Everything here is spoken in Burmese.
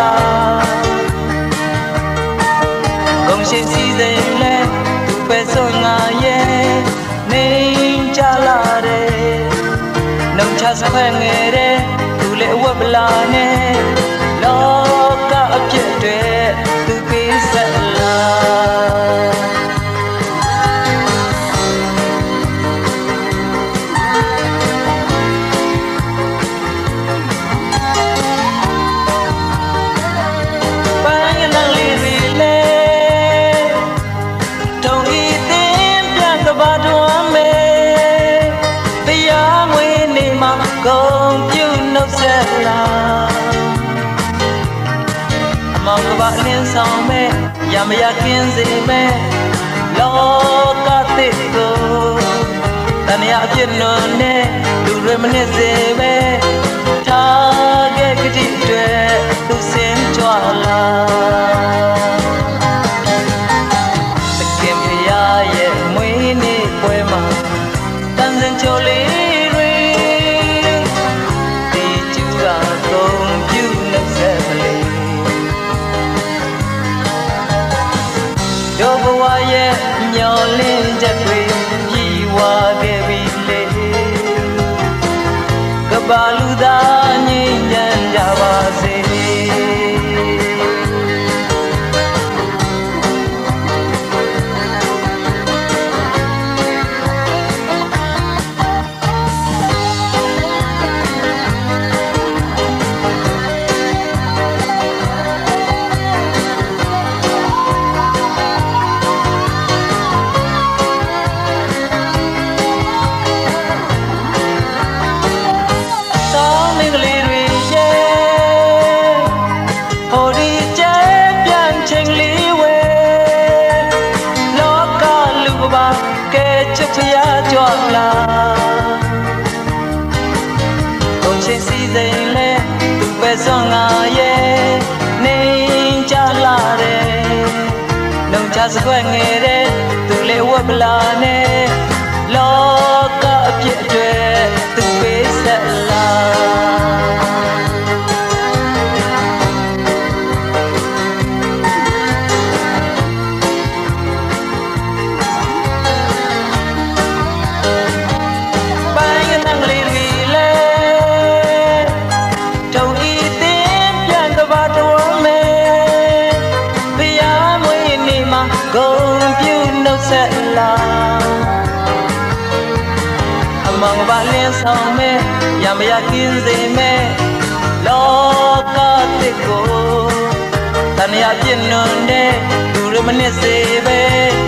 လာကုန်ရှိစီစဉ်လဲသူပဲစွန်ငါရဲ့နေကြလာတယ်နှုတ်ချစခွဲငယ်တဲ့သူလည်းဝက်ပလာနဲ့လောကအဖြစ်တွေသူပေးဆက်လာကုန်ပြုနှုတ်ဆက်လာအမောင်ကပါလင်းဆောင်မဲ့ရမရကင်းစေမဲ့လောကသစ်ကိုတဏှာအပြစ်နွန်နဲ့လူတွေမနစ်စေပဲထားခဲ့ကြည့်တွေသူစင်ကြွလာတကယ်ဖရာရဲ့မွေးနေ့ပွဲမှာတန်စင်ချိုလေးတို့ဘဝရဲ့မျောလင်းချက်တွေပြည်ဝါခဲ့ပြီလေကဘာလူသားငြိမ်းချမ်းကြပါစေချရာကြွလာကုန်ချင်းစီစဉ်လဲသူပဲစွန်ငါရဲ့နေကြလာတယ်နှုတ်ချစခွဲငယ်တဲ့သူလေးဝက်ပလာနဲ့လောကအပြစ်တွေသူပေးဆက်လာကုန်ပြုနှုတ်ဆက်လာအမောင်ပါလင်းဆောင်မဲ့ရမရကင်းစေမဲ့လောကတစ်ကိုတဏှာပြည့်နွန်တဲ့လူတွေမနစ်စေပဲ